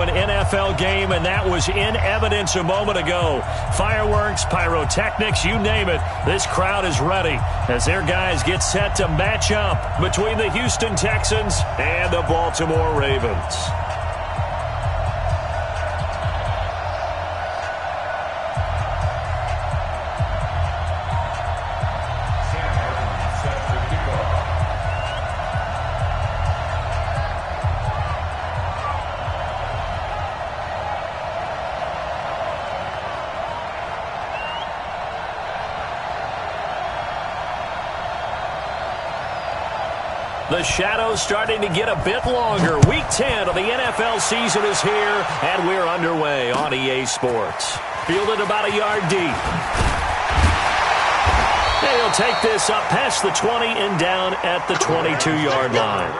An NFL game, and that was in evidence a moment ago. Fireworks, pyrotechnics, you name it. This crowd is ready as their guys get set to match up between the Houston Texans and the Baltimore Ravens. The shadow's starting to get a bit longer. Week 10 of the NFL season is here, and we're underway on EA Sports. Fielded about a yard deep. And he'll take this up past the 20 and down at the 22-yard line.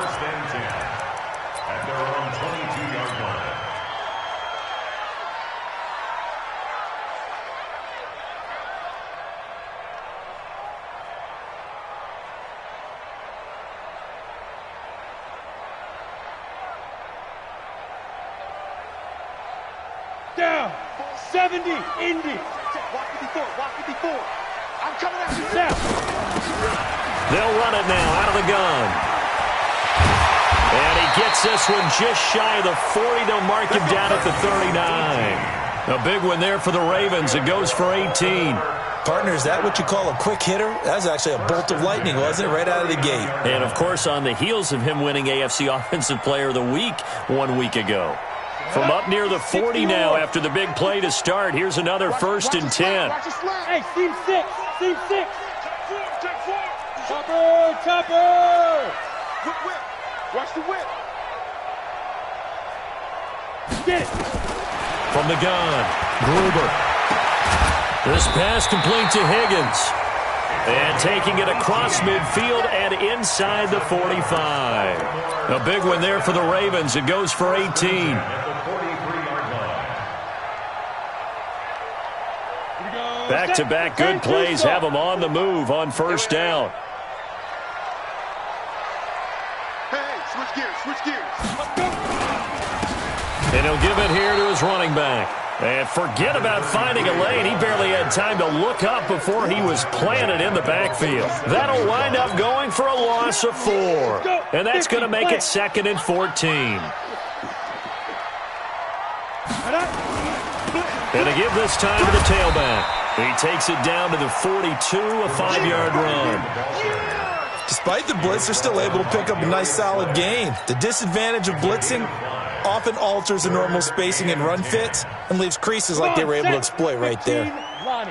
Down, 70, Indy. Walk 54, walk 54. I'm coming at you now. They'll run it now out of the gun. And he gets this one just shy of the 40. They'll mark him down at the 39. A big one there for the Ravens. It goes for 18. Partner, is that what you call a quick hitter? That was actually a bolt of lightning, wasn't it? Right out of the gate. And, of course, on the heels of him winning AFC Offensive Player of the Week 1 week ago. From up near the 40 now after the big play to start. Here's another 1st and 10. Hey, team 6. Team 6. Chopper, chopper. Whip. Watch the whip. Get it. From the gun, Gruber. This pass complete to Higgins. And taking it across midfield and inside the 45. A big one there for the Ravens. It goes for 18. Back-to-back good plays have them on the move on 1st down. Hey, switch gears. Let's go. And he'll give it here to his running back. And forget about finding a lane. He barely had time to look up before he was planted in the backfield. That'll wind up going for a loss of 4. And that's going to make it 2nd and 14. And to give this time to the tailback. He takes it down to the 42, a 5-yard run. Despite the blitz, they're still able to pick up a nice, solid gain. The disadvantage of blitzing often alters the normal spacing and run fits and leaves creases like they were able to exploit right there. 15 line.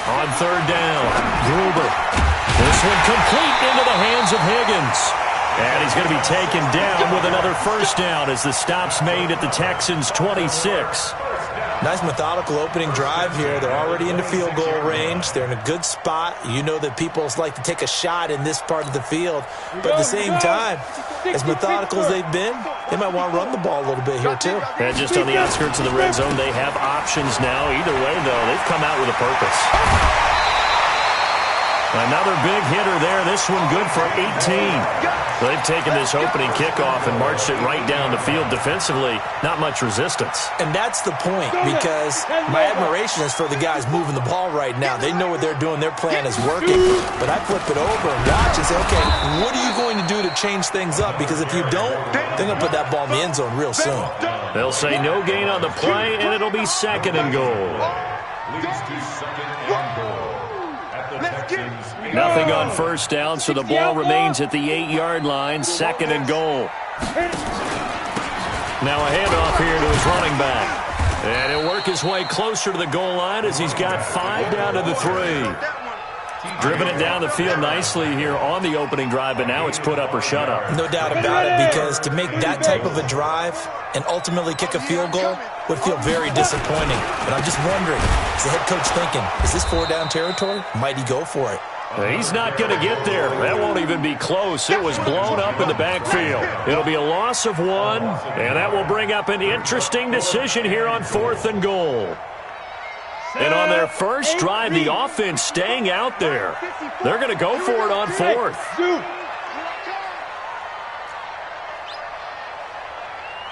On 3rd down, Gruber. This one complete into the hands of Higgins. And he's going to be taken down with another 1st down as the stop's made at the Texans' 26. Nice methodical opening drive here. They're already into field goal range. They're in a good spot. You know that people like to take a shot in this part of the field. But at the same time, as methodical as they've been, they might want to run the ball a little bit here too. And just on the outskirts of the red zone, they have options now. Either way, though, they've come out with a purpose. Another big hitter there. This one good for 18. They've taken this opening kickoff and marched it right down the field defensively. Not much resistance. And that's the point, because my admiration is for the guys moving the ball right now. They know what they're doing. Their plan is working. But I flip it over and watch and say, okay, what are you going to do to change things up? Because if you don't, they're going to put that ball in the end zone real soon. They'll say no gain on the play, and it'll be 2nd and goal. Nothing on 1st down, so the ball remains at the 8-yard line, 2nd and goal. Now a handoff here to his running back. And he'll work his way closer to the goal line as he's got 5 down to the 3. Driven it down the field nicely here on the opening drive, but now it's put up or shut up. No doubt about it, because to make that type of a drive and ultimately kick a field goal would feel very disappointing. But I'm just wondering, is the head coach thinking, is this 4-down territory? Might he go for it? He's not going to get there. That won't even be close. It was blown up in the backfield. It'll be a loss of 1, and that will bring up an interesting decision here on 4th and goal. And on their first drive, the offense staying out there. They're going to go for it on 4th.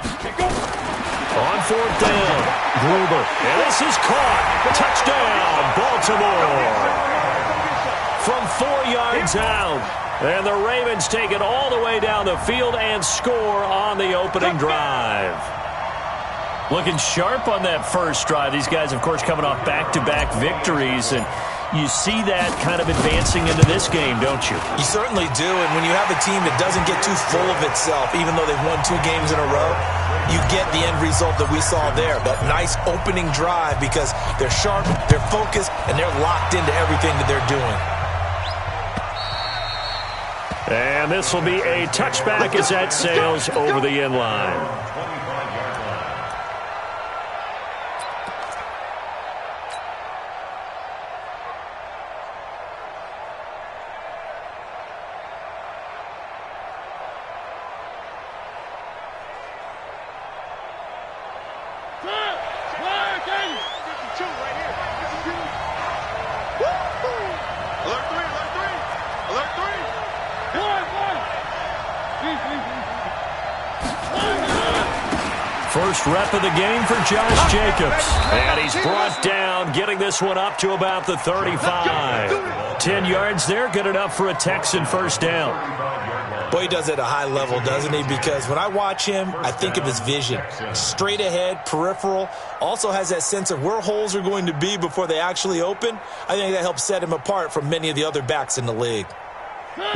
On 4th down, Gruber. And this is caught. Touchdown, Baltimore. From 4 yards out. And the Ravens take it all the way down the field and score on the opening drive. Looking sharp on that first drive. These guys, of course, coming off back-to-back victories. And you see that kind of advancing into this game, don't you? You certainly do. And when you have a team that doesn't get too full of itself, even though they've won 2 games in a row, you get the end result that we saw there. That nice opening drive because they're sharp, they're focused, and they're locked into everything that they're doing. And this will be a touchback as that sails over the end line. First rep of the game for Josh Jacobs. And he's brought down, getting this one up to about the 35. 10 yards there, good enough for a Texan first down. Boy, he does it at a high level, doesn't he? Because when I watch him, I think of his vision. Straight ahead, peripheral. Also has that sense of where holes are going to be before they actually open. I think that helps set him apart from many of the other backs in the league.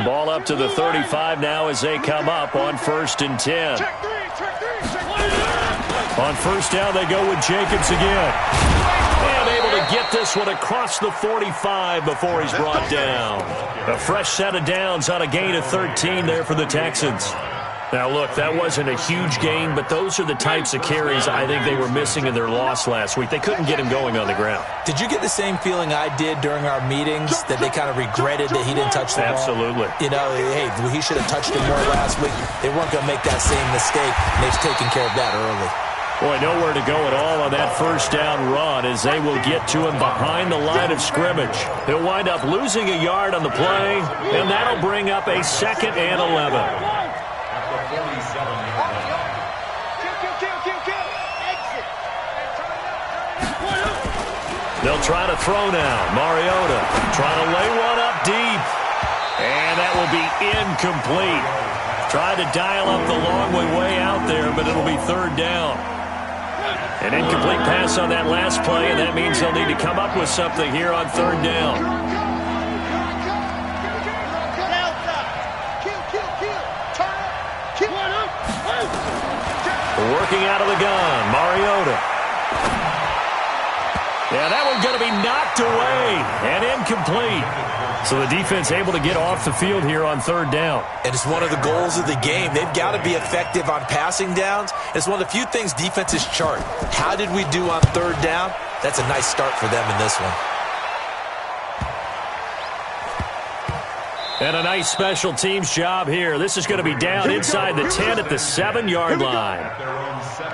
Ball up to the 35 now as they come up on 1st and 10. On first down, they go with Jacobs again. And able to get this one across the 45 before he's brought down. A fresh set of downs on a gain of 13 there for the Texans. Now, look, that wasn't a huge gain, but those are the types of carries I think they were missing in their loss last week. They couldn't get him going on the ground. Did you get the same feeling I did during our meetings, that they kind of regretted that he didn't touch the ball? Absolutely. You know, hey, he should have touched it more last week. They weren't going to make that same mistake, and they've taken care of that early. Boy, nowhere to go at all on that first down run as they will get to him behind the line of scrimmage. He'll wind up losing a yard on the play, and that'll bring up a 2nd and 11. They'll try to throw now. Mariota trying to lay one up deep. And that will be incomplete. Tried to dial up the long way out there, but it'll be 3rd down. An incomplete pass on that last play, and that means they'll need to come up with something here on 3rd down. Working out of the gun, Mariota. Yeah, that one's going to be knocked away and incomplete. So the defense able to get off the field here on 3rd down. And it's one of the goals of the game. They've got to be effective on passing downs. It's one of the few things defenses chart. How did we do on 3rd down? That's a nice start for them in this one. And a nice special teams job here. This is going to be down inside the 10 at the 7-yard line.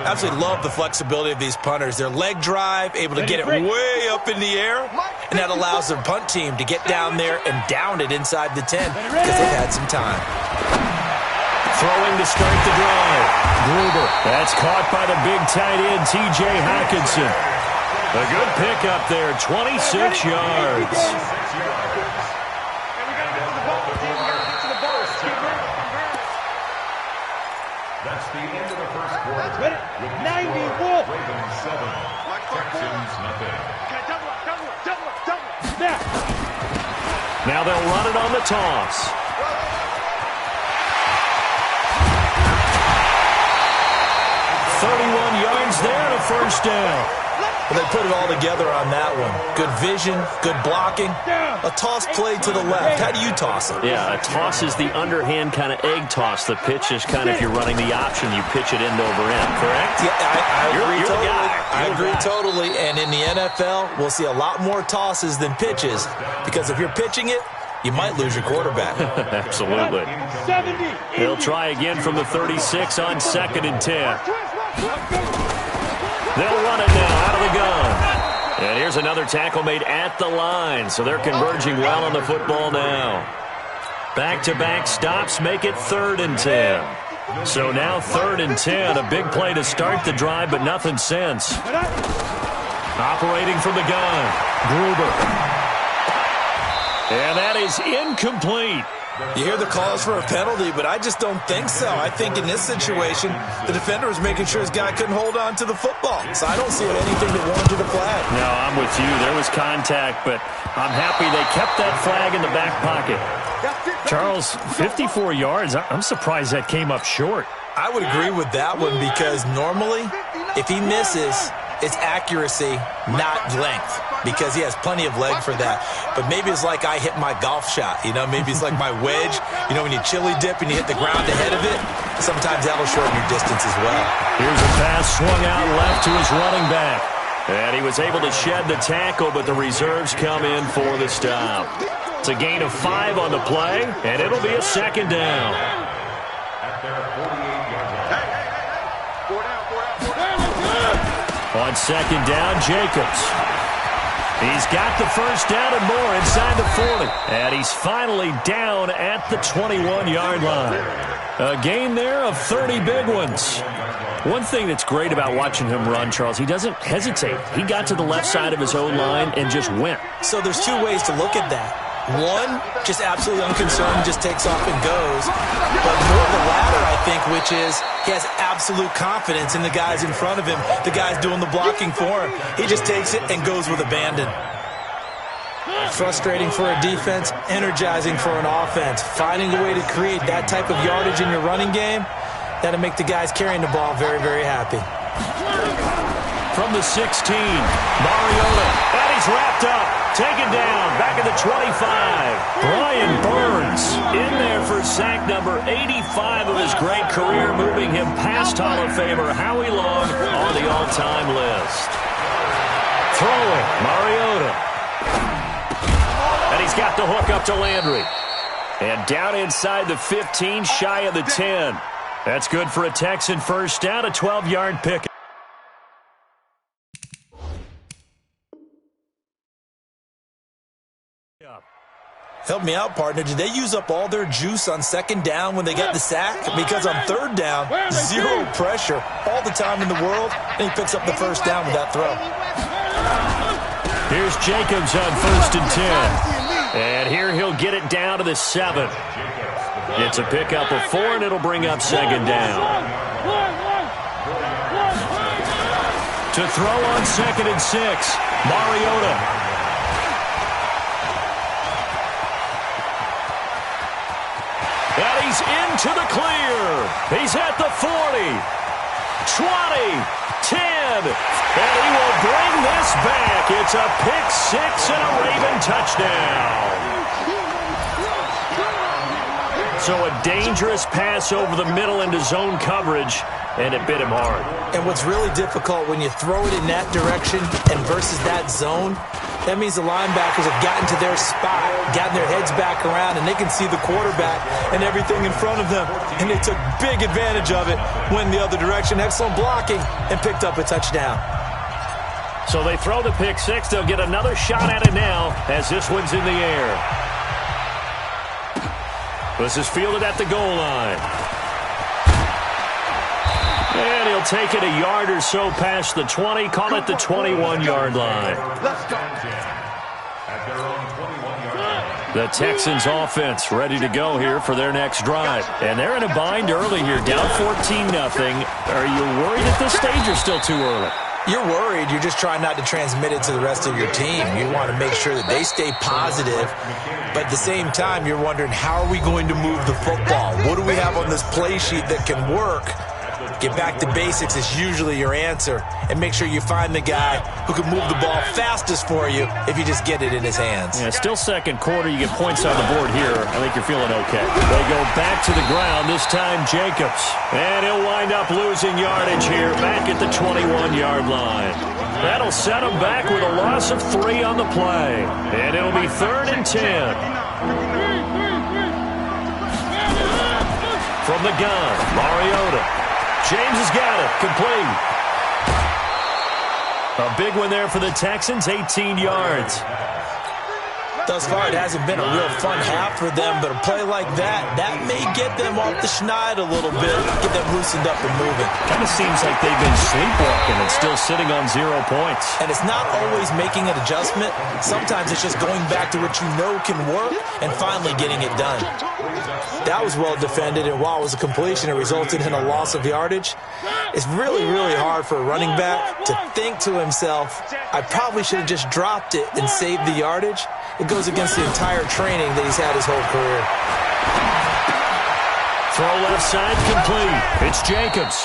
Absolutely love the flexibility of these punters. Their leg drive, able to get it way up in the air, and that allows their punt team to get down there and down it inside the 10 because they've had some time. Throwing to start the drive. Gruber. That's caught by the big tight end, T.J. Hockenson. A good pickup there, 26 yards. That's the end of the first quarter. 90 Wolf. Ravens 7, Texans nothing. Snap. Now they'll run it on the toss. .31 yards there and a first down. Well, they put it all together on that one. Good vision, good blocking. A toss play to the left. How do you toss it? Yeah, a toss is the underhand kind of egg toss. The pitch is kind of, if you're running the option, you pitch it end over end, correct? Yeah, I agree You're totally. the guy. I agree totally. And in the NFL, we'll see a lot more tosses than pitches because if you're pitching it, you might lose your quarterback. Absolutely. 70. They'll try again from the 36 on 2nd and 10. They'll run it now out of the gun. And here's another tackle made at the line, so they're converging well on the football now. Back-to-back stops make it 3rd and 10. So now 3rd and 10, a big play to start the drive, but nothing since. Operating from the gun, Gruber. And that is incomplete. You hear the calls for a penalty, but I just don't think so. I think in this situation, the defender was making sure his guy couldn't hold on to the football. So I don't see anything that warranted a flag. No, I'm with you. There was contact, but I'm happy they kept that flag in the back pocket. Charles, 54 yards. I'm surprised that came up short. I would agree with that one because normally, if he misses, it's accuracy, not length, because he has plenty of leg for that. But maybe it's like I hit my golf shot, you know? Maybe it's like my wedge. You know, when you chili dip and you hit the ground ahead of it, sometimes that'll shorten your distance as well. Here's a pass swung out left to his running back. And he was able to shed the tackle, but the reserves come in for the stop. It's a gain of 5 on the play, and it'll be a 2nd down. On 2nd down, Jacobs. He's got the first down and more inside the 40. And he's finally down at the 21-yard line. A gain there of 30 big ones. One thing that's great about watching him run, Charles, he doesn't hesitate. He got to the left side of his own line and just went. So there's 2 ways to look at that. One, just absolutely unconcerned, just takes off and goes. But more the latter, I think, which is he has absolute confidence in the guys in front of him, the guys doing the blocking for him. He just takes it and goes with abandon. Frustrating for a defense, energizing for an offense. Finding a way to create that type of yardage in your running game, that'll make the guys carrying the ball very, very happy. From the 16, Mariota, and he's wrapped up. Taken down, back at the 25. Brian Burns in there for sack number 85 of his great career, moving him past Hall of Famer Howie Long on the all-time list. Throwing, Mariota. And he's got the hook up to Landry. And down inside the 15, shy of the 10. That's good for a Texan first down, a 12-yard pick. Help me out, partner. Did they use up all their juice on 2nd down when they got the sack? Because on 3rd down, 0 pressure all the time in the world, and he picks up the first down with that throw. Here's Jacobs on 1st and 10. And here he'll get it down to the 7. It's a pickup of 4, and it'll bring up 2nd down. To throw on 2nd and 6, Mariota. And he's into the clear. He's at the 40, 20, 10, and he will bring this back. It's a pick 6 and a Raven touchdown. So a dangerous pass over the middle into zone coverage, and it bit him hard. And what's really difficult when you throw it in that direction and versus that zone, that means the linebackers have gotten to their spot, gotten their heads back around, and they can see the quarterback and everything in front of them. And they took big advantage of it, went the other direction, excellent blocking, and picked up a touchdown. So they throw the pick 6. They'll get another shot at it now as this one's in the air. This is fielded at the goal line. And he'll take it a yard or so past the 20, call it the 21-yard line. The Texans offense ready to go here for their next drive. And they're in a bind early here, down 14-0. Are you worried at this stage or still too early? You're worried. You're just trying not to transmit it to the rest of your team. You want to make sure that they stay positive. But at the same time, you're wondering, how are we going to move the football? What do we have on this play sheet that can work? Get back to basics is usually your answer. And make sure you find the guy who can move the ball fastest for you if you just get it in his hands. Yeah, still 2nd quarter. You get points on the board here. I think you're feeling okay. They go back to the ground, this time Jacobs. And he'll wind up losing yardage here back at the 21-yard line. That'll set him back with a loss of 3 on the play. And it'll be 3rd and 10. From the gun, Mariota. James has got it. Complete. A big one there for the Texans, 18 yards. Thus far, it hasn't been a real fun half for them, but a play like that may get them off the schneid a little bit, get them loosened up and moving. Kind of seems like they've been sleepwalking and still sitting on 0 points. And it's not always making an adjustment. Sometimes it's just going back to what you know can work and finally getting it done. That was well defended, and while it was a completion, it resulted in a loss of yardage. It's really, really hard for a running back to think to himself, I probably should have just dropped it and saved the yardage. It goes against the entire training that he's had his whole career. Throw left side complete. It's Jacobs.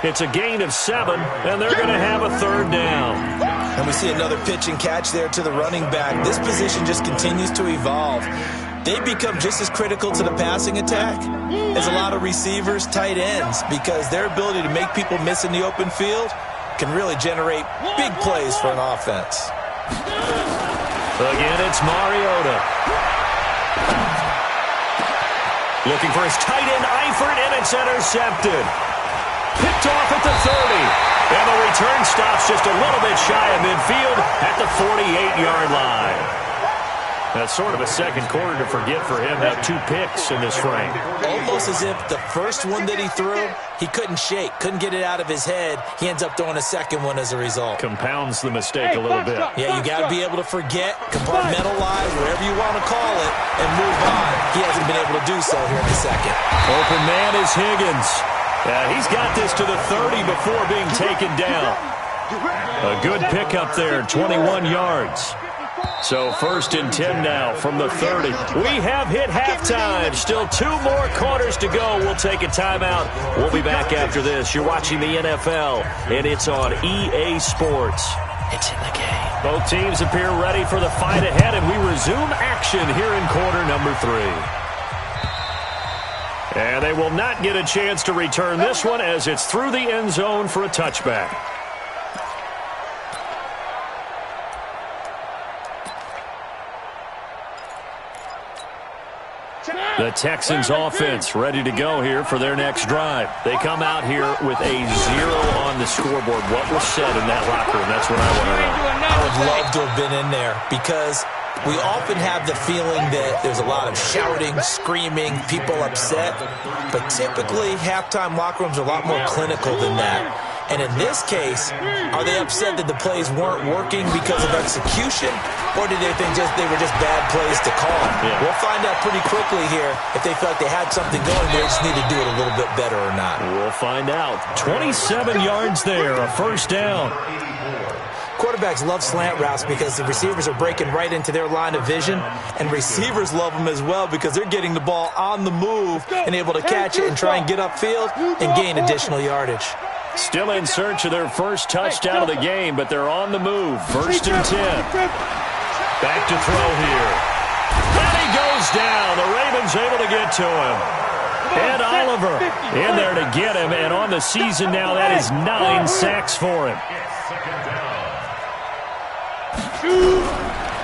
It's a gain of 7, and they're going to have a 3rd down. And we see another pitch and catch there to the running back. This position just continues to evolve. They become just as critical to the passing attack as a lot of receivers, tight ends, because their ability to make people miss in the open field can really generate big plays for an offense. Again, it's Mariota. Looking for his tight end, Eifert, and it's intercepted. Picked off at the 30. And the return stops just a little bit shy of midfield at the 48-yard line. That's sort of a second quarter to forget for him. Now 2 picks in this frame. Almost as if the first one that he threw, he couldn't shake, couldn't get it out of his head. He ends up throwing a second one as a result. Compounds the mistake a little bit. Yeah, you got to be able to forget, compartmentalize, whatever you want to call it, and move on. He hasn't been able to do so here in the second. Open man is Higgins. He's got this to the 30 before being taken down. A good pickup there, 21 yards. So 1st and 10 now from the 30. We have hit halftime. Still 2 more quarters to go. We'll take a timeout. We'll be back after this. You're watching the NFL, and it's on EA Sports. It's in the game. Both teams appear ready for the fight ahead, and we resume action here in quarter number 3. And they will not get a chance to return this one as it's through the end zone for a touchback. The Texans offense ready to go here for their next drive. They come out here with a 0 on the scoreboard. What was said in that locker room? That's what I want to know. I would love to have been in there because we often have the feeling that there's a lot of shouting, screaming, people upset. But typically, halftime locker rooms are a lot more clinical than that. And in this case, are they upset that the plays weren't working because of execution, or did they think they were just bad plays to call? Yeah. We'll find out pretty quickly here if they felt they had something going, but they just need to do it a little bit better or not. We'll find out. 27 yards there, a 1st down. Quarterbacks love slant routes because the receivers are breaking right into their line of vision, and receivers love them as well because they're getting the ball on the move and able to catch it and try and get upfield and gain additional yardage. Still in search of their first touchdown of the game, but they're on the move. 1st and 10. Back to throw here. And he goes down. The Ravens able to get to him. Ed Oliver in there to get him, and on the season now, that is 9 sacks for him.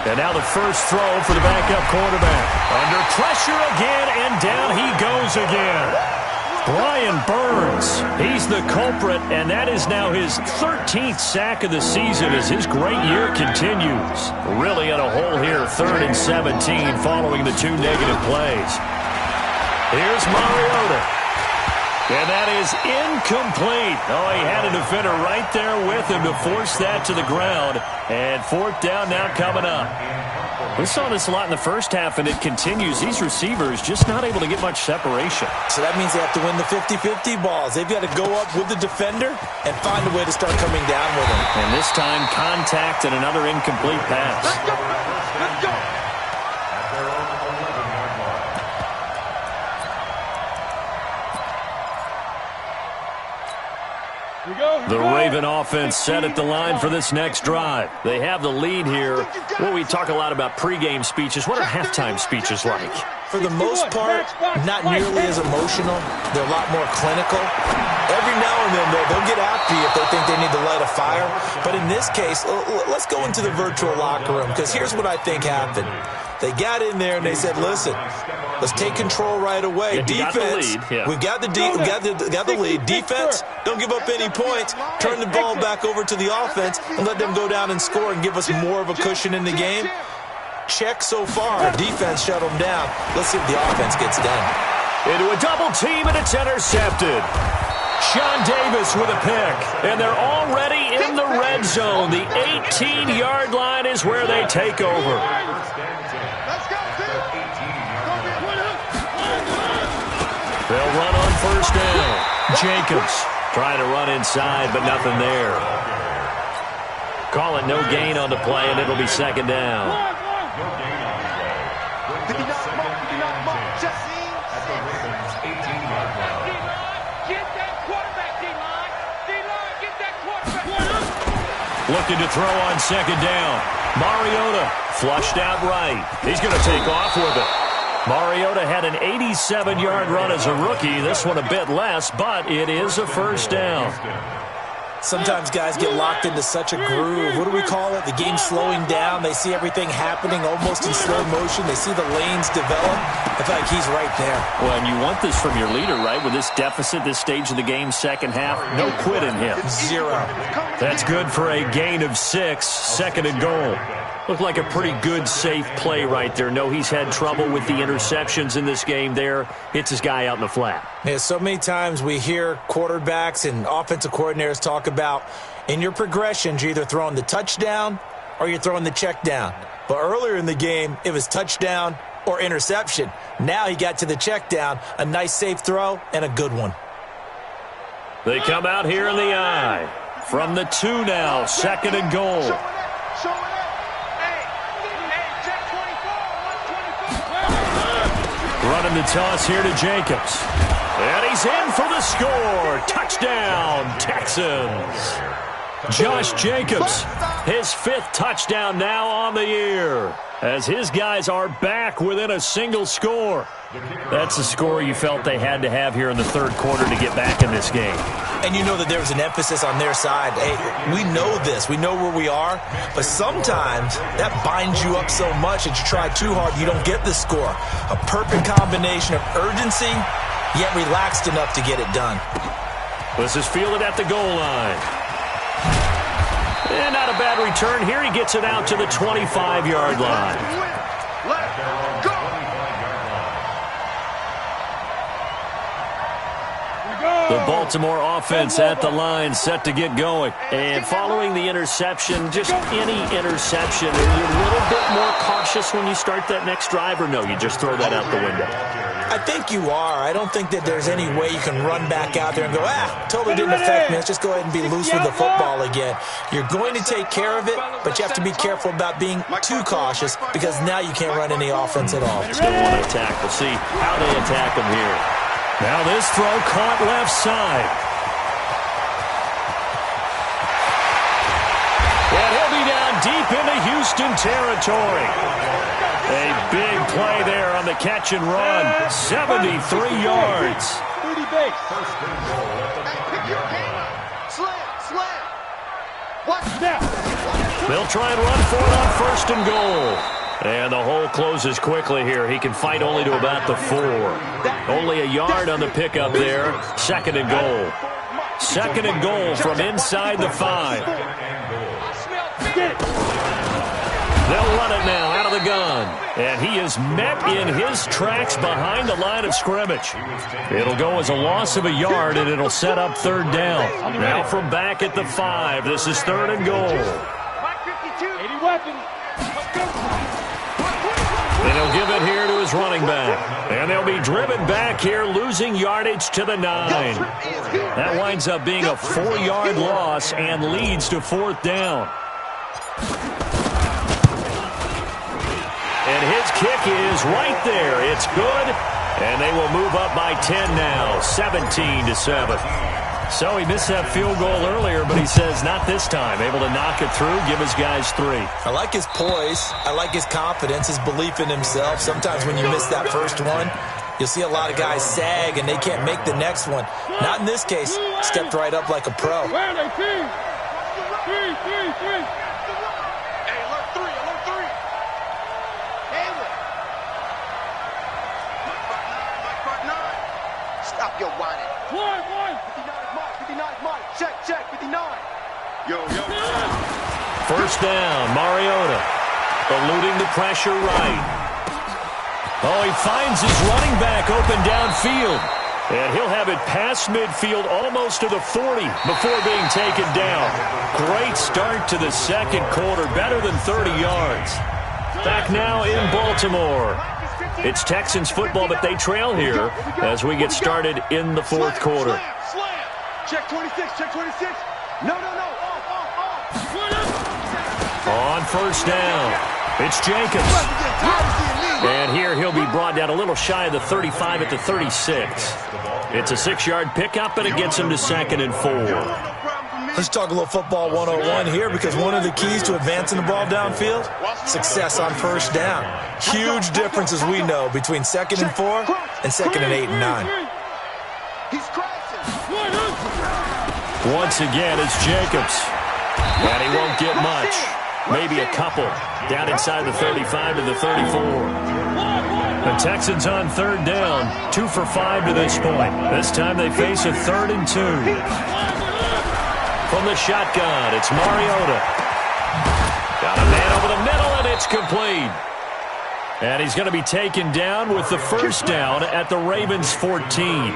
And now the first throw for the backup quarterback. Under pressure again, and down he goes again. Brian Burns, he's the culprit, and that is now his 13th sack of the season as his great year continues. Really in a hole here, 3rd and 17 following the 2 negative plays. Here's Mariota. And that is incomplete. Oh, he had a defender right there with him to force that to the ground. And 4th down now coming up. We saw this a lot in the first half, and it continues. These receivers just not able to get much separation. So that means they have to win the 50-50 balls. They've got to go up with the defender and find a way to start coming down with him. And this time, contact and another incomplete pass. Let's go. The Raven offense set at the line for this next drive. They have the lead here. Well, we talk a lot about pregame speeches. What are halftime speeches like? For the most part, not nearly as emotional. They're a lot more clinical. Every now and then, they'll get after you if they think they need to light a fire. But in this case, let's go into the virtual locker room, because here's what I think happened. They got in there and they said, listen, let's take control right away. Defense, we've got the lead. Defense, don't give up any points. Turn the ball back over to the offense and let them go down and score and give us more of a cushion in the game. check so far. Defense shut them down. Let's see if the offense gets done. Into a double team, and it's intercepted. Sean Davis with a pick, and they're already in the red zone. The 18-yard line is where they take over. They'll run on first down. Jacobs trying to run inside, but nothing there. Call it no gain on the play, and it'll be second down. Looking to throw on second down. Mariota flushed out right. He's going to take off with it. Mariota had an 87-yard run as a rookie. This one a bit less, but it is a first down. Sometimes guys get locked into such a groove. What do we call it? The game slowing down. They see everything happening almost in slow motion. They see the lanes develop. I feel like he's right there. Well, and you want this from your leader, right? With this deficit, this stage of the game, second half, no quit in him. 0. That's good for a gain of 6, second and goal. Looked like a pretty good, safe play right there. No, he's had trouble with the interceptions in this game there. Hits his guy out in the flat. Yeah, so many times we hear quarterbacks and offensive coordinators talk about in your progressions, you're either throwing the touchdown or you're throwing the check down. But earlier in the game, it was touchdown or interception. Now he got to the check down, a nice safe throw, and a good one. They come out here in the eye. From the 2 now, second and goal. Running the toss here to Jacobs. And he's in for the score. Touchdown, Texans. Josh Jacobs, his 5th touchdown now on the year, as his guys are back within a single score. That's the score you felt they had to have here in the third quarter to get back in this game. And you know that there was an emphasis on their side. Hey, we know this. We know where we are. But sometimes that binds you up so much that you try too hard, you don't get the score. A perfect combination of urgency, yet relaxed enough to get it done. This is fielded at the goal line. And not a bad return here. He gets it out to the 25-yard line. The Baltimore offense at the line, set to get going. And following the interception, just any interception, are you a little bit more cautious when you start that next drive, or no, you just throw that out the window? I think you are. I don't think that there's any way you can run back out there and go, totally didn't affect me. Let's just go ahead and be loose with the football again. You're going to take care of it, but you have to be careful about being too cautious because now you can't run any offense at all. Still want to attack. We'll see how they attack them here. Now this throw caught left side. And he'll be down deep into Houston territory. A big play there on the catch and run. 73 yards. They'll try and run for it on first and goal. And the hole closes quickly here. He can fight only to about the 4. Only a yard on the pickup there. Second and goal. Second and goal from inside the 5. They'll run it now out of the gun. And he is met in his tracks behind the line of scrimmage. It'll go as a loss of a yard, and it'll set up third down. Now from back at the 5. This is third and goal. And he'll give it here to his running back. And they'll be driven back here, losing yardage to the 9. That winds up being a 4-yard loss and leads to fourth down. And his kick is right there. It's good. And they will move up by 10 now, 17-7. So he missed that field goal earlier, but he says not this time. Able to knock it through, give his guys 3. I like his poise. I like his confidence, his belief in himself. Sometimes when you miss that first one, you'll see a lot of guys sag and they can't make the next one. Not in this case. Stepped right up like a pro. Hey, alert 3. Alert 3. Handle it. Mark 9. Stop your whining. 59 is Mike. Check, 59. Yo. First down, Mariota. Eluding the pressure right. Oh, he finds his running back open downfield. And he'll have it past midfield almost to the 40 before being taken down. Great start to the second quarter, better than 30 yards. Back now in Baltimore. It's Texans football, but they trail here as we get started in the fourth quarter. Check 26, check 26. No. On first down, it's Jacobs. And here he'll be brought down a little shy of the 35 at the 36. It's a 6-yard pickup, and it gets him to 2nd and 4. Let's talk a little football 101 here, because one of the keys to advancing the ball downfield, success on first down. Huge difference, as we know, between 2nd and 4 and 2nd and 8 and 9. Once again, it's Jacobs. And he won't get much. Maybe a couple. Down inside the 35 to the 34. The Texans on third down. 2 for 5 to this point. This time they face a 3rd and 2. From the shotgun, it's Mariota. Got a man over the middle, and it's complete. And he's going to be taken down with the first down at the Ravens' 14.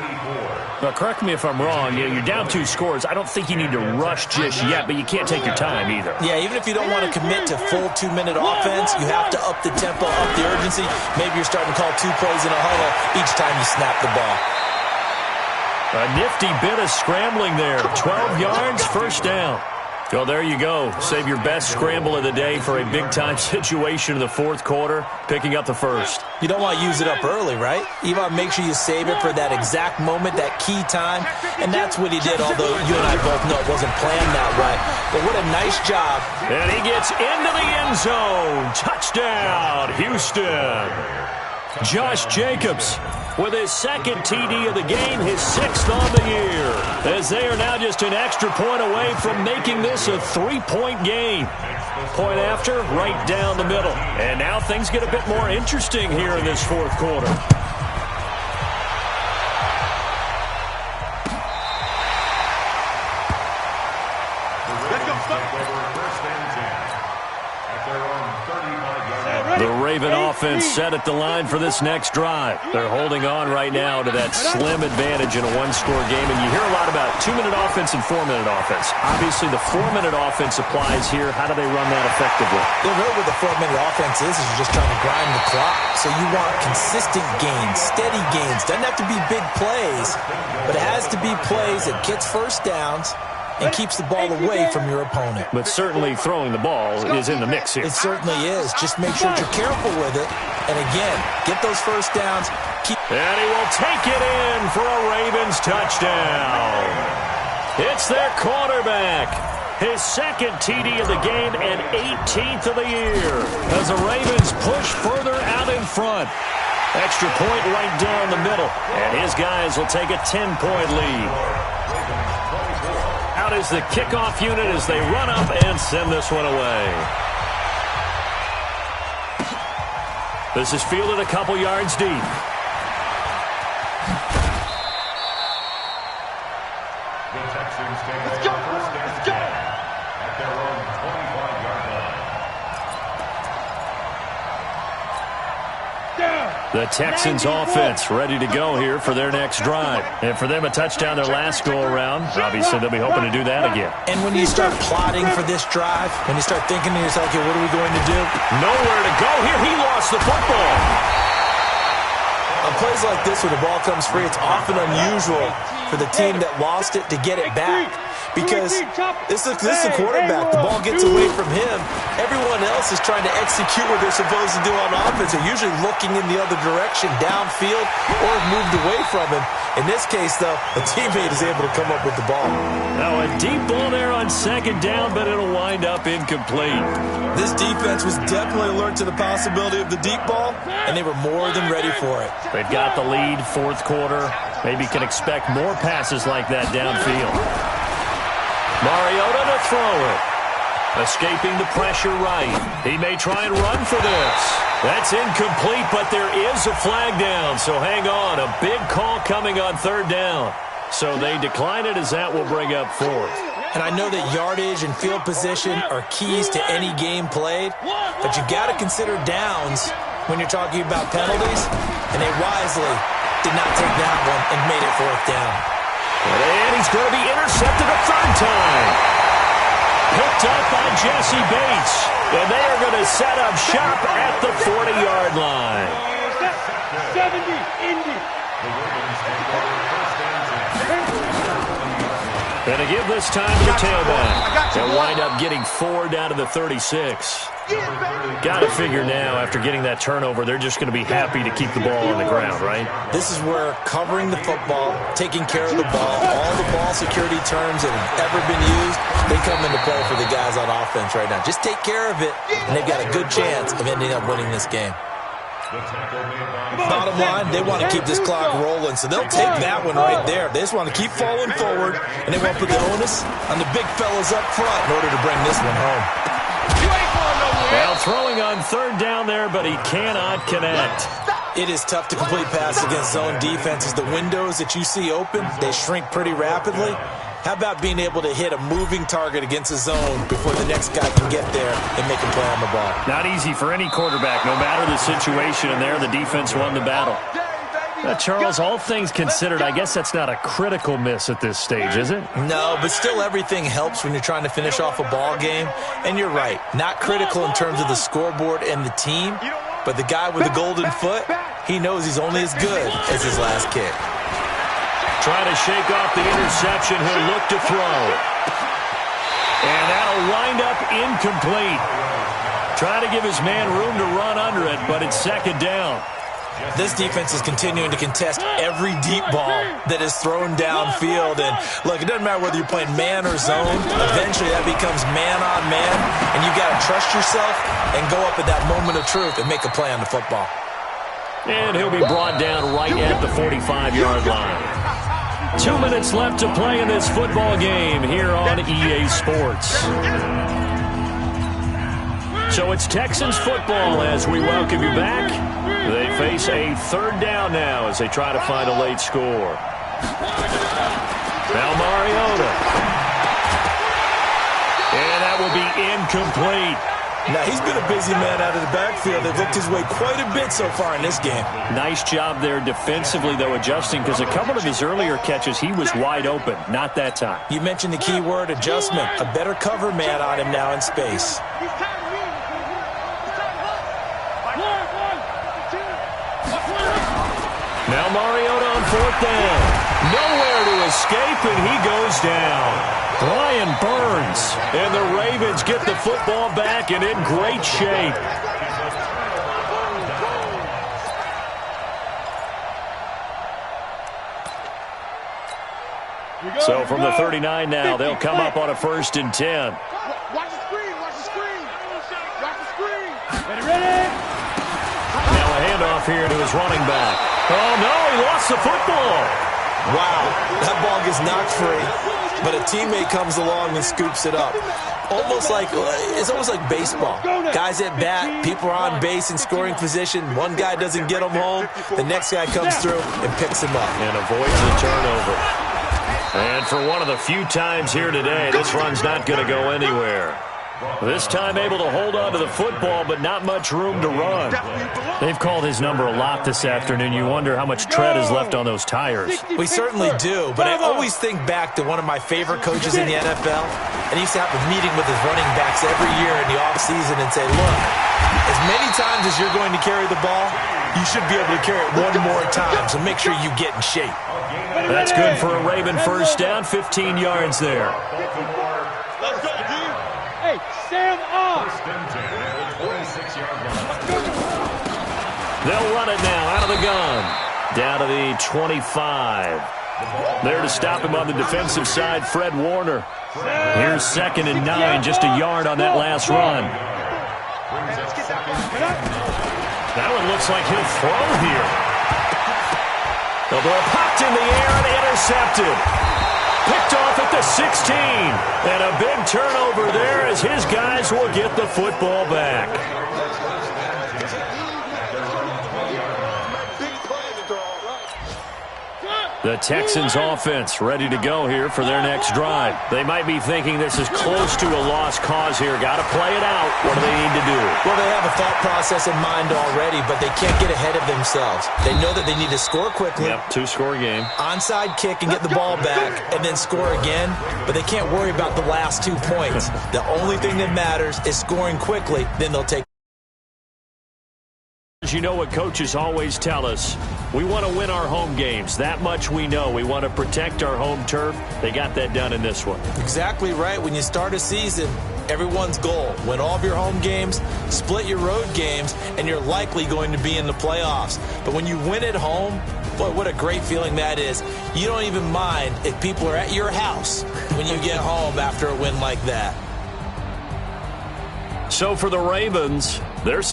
Now, correct me if I'm wrong. You're down 2 scores. I don't think you need to rush just yet, but you can't take your time either. Yeah, even if you don't want to commit to full 2-minute offense, you have to up the tempo, up the urgency. Maybe you're starting to call 2 plays in a huddle each time you snap the ball. A nifty bit of scrambling there. 12 yards, first down. Well, there you go. Save your best scramble of the day for a big-time situation in the fourth quarter, picking up the first. You don't want to use it up early, right? You want to make sure you save it for that exact moment, that key time, and that's what he did, although you and I both know it wasn't planned that way. But what a nice job. And he gets into the end zone. Touchdown, Houston. Josh Jacobs with his 2nd TD of the game, his 6th on the year, as they are now just an extra point away from making this a 3-point game. Point after, right down the middle. And now things get a bit more interesting here in this fourth quarter. The Raven offense set at the line for this next drive. They're holding on right now to that slim advantage in a 1-score game. And you hear a lot about 2-minute offense and 4-minute offense. Obviously, the 4-minute offense applies here. How do they run that effectively? Yeah, really what the 4-minute offense is you're just trying to grind the clock. So you want consistent gains, steady gains. Doesn't have to be big plays, but it has to be plays that gets first downs and keeps the ball away from your opponent. But certainly throwing the ball is in the mix here. It certainly is. Just make sure you're careful with it. And again, get those first downs. And he will take it in for a Ravens touchdown. It's their quarterback. His 2nd TD of the game and 18th of the year as the Ravens push further out in front. Extra point right down the middle. And his guys will take a 10-point lead. Out is the kickoff unit as they run up and send this one away. This is fielded a couple yards deep. The Texans take over first and 10 at their own 25-yard line. The Texans offense ready to go here for their next drive. And for them, a touchdown their last go-around. Obviously, they'll be hoping to do that again. And when you start plotting for this drive, when you start thinking to yourself, okay, what are we going to do? Nowhere to go here. He lost the football. On plays like this where the ball comes free, it's often unusual for the team that lost it to get it back. Because this is the quarterback. The ball gets away from him. Everyone else is trying to execute what they're supposed to do on offense. They're usually looking in the other direction, downfield, or moved away from him. In this case, though, a teammate is able to come up with the ball. Now a deep ball there on 2nd down, but it'll wind up incomplete. This defense was definitely alert to the possibility of the deep ball, and they were more than ready for it. They've got the lead, fourth quarter. Maybe can expect more passes like that downfield. Mariota to throw it. Escaping the pressure right. He may try and run for this. That's incomplete, but there is a flag down, so hang on. A big call coming on 3rd down. So they decline it as that will bring up fourth. And I know that yardage and field position are keys to any game played, but you got to consider downs when you're talking about penalties, and they wisely did not take that one and made it fourth down. And he's going to be intercepted a third time. Picked up by Jesse Bates, and they are going to set up shop at the 40-yard line. 70, Indy. And to give this time to the tailback. They'll wind up getting 4 down to the 36. Got to figure now, after getting that turnover, they're just going to be happy to keep the ball on the ground, right? This is where covering the football, taking care of the ball, all the ball security terms that have ever been used, they come into play for the guys on offense right now. Just take care of it, and they've got a good chance of ending up winning this game. Bottom line, they want to keep this clock rolling, so they'll take that one right there. They just want to keep falling forward, and they want to put the onus on the big fellas up front in order to bring this one home. Well, throwing on third down there, but he cannot connect. It is tough to complete passes against zone defenses. The windows that you see open, they shrink pretty rapidly. How about being able to hit a moving target against a zone before the next guy can get there and make a play on the ball? Not easy for any quarterback, no matter the situation, and there the defense won the battle. Charles, all things considered, I guess that's not a critical miss at this stage, is it? No, but still everything helps when you're trying to finish off a ball game. And you're right, not critical in terms of the scoreboard and the team, but the guy with the golden foot, he knows he's only as good as his last kick. Trying to shake off the interception, he'll look to throw. And that'll wind up incomplete. Trying to give his man room to run under it, but it's second down. This defense is continuing to contest every deep ball that is thrown downfield. And, look, it doesn't matter whether you're playing man or zone. Eventually that becomes man on man, and you've got to trust yourself and go up at that moment of truth and make a play on the football. And he'll be brought down right at the 45-yard line. 2 minutes left to play in this football game here on EA Sports. So it's Texans football as we welcome you back. They face a third down now as they try to find a late score. Now Mariota. And that will be incomplete. Now, he's been a busy man out of the backfield. They've looked his way quite a bit so far in this game. Nice job there defensively, though, adjusting, because a couple of his earlier catches, he was wide open. Not that time. You mentioned the key word, adjustment. A better cover man on him now in space. Now Mariota on fourth down. Nowhere to escape, and he goes down. Brian Burns, and the Ravens get the football back and in great shape. So from the 39 now, they'll come up on a 1st and 10. Watch the screen, watch the screen. Watch the screen. Ready? Now a handoff here to his running back. Oh, no, he lost the football. Wow, that ball gets knocked free, but a teammate comes along and scoops it up. It's almost like baseball. Guys at bat, people are on base in scoring position. One guy doesn't get him home. The next guy comes through and picks him up. And avoids the turnover. And for one of the few times here today, this run's not going to go anywhere. This time able to hold on to the football, but not much room to run. They've called his number a lot this afternoon. You wonder how much tread is left on those tires. We certainly do, but I always think back to one of my favorite coaches in the NFL. And he used to have a meeting with his running backs every year in the offseason and say, look, as many times as you're going to carry the ball, you should be able to carry it one more time, so make sure you get in shape. That's good for a Raven first down, 15 yards there. Let's go, D. Hey, Sam off. They'll run it now out of the gun. Down to the 25. There to stop him on the defensive side, Fred Warner. Here's 2nd and 9, just a yard on that last run. That one looks like he'll throw here. The ball popped in the air and intercepted. Picked off at the 16. And a big turnover there as his guys will get the football back. The Texans offense ready to go here for their next drive. They might be thinking this is close to a lost cause here. Got to play it out. What do they need to do? Well, they have a thought process in mind already, but they can't get ahead of themselves. They know that they need to score quickly. Yep, two-score game. Onside kick and get the ball back and then score again, but they can't worry about the last 2 points. The only thing that matters is scoring quickly, then they'll take. You know what coaches always tell us, we want to win our home games. That much we know. We want to protect our home turf. They got that done in this one. Exactly right. When you start a season, everyone's goal, win all of your home games, split your road games, and you're likely going to be in the playoffs. But when you win at home, boy, what a great feeling that is. You don't even mind if people are at your house when you get home after a win like that. So for the Ravens, they're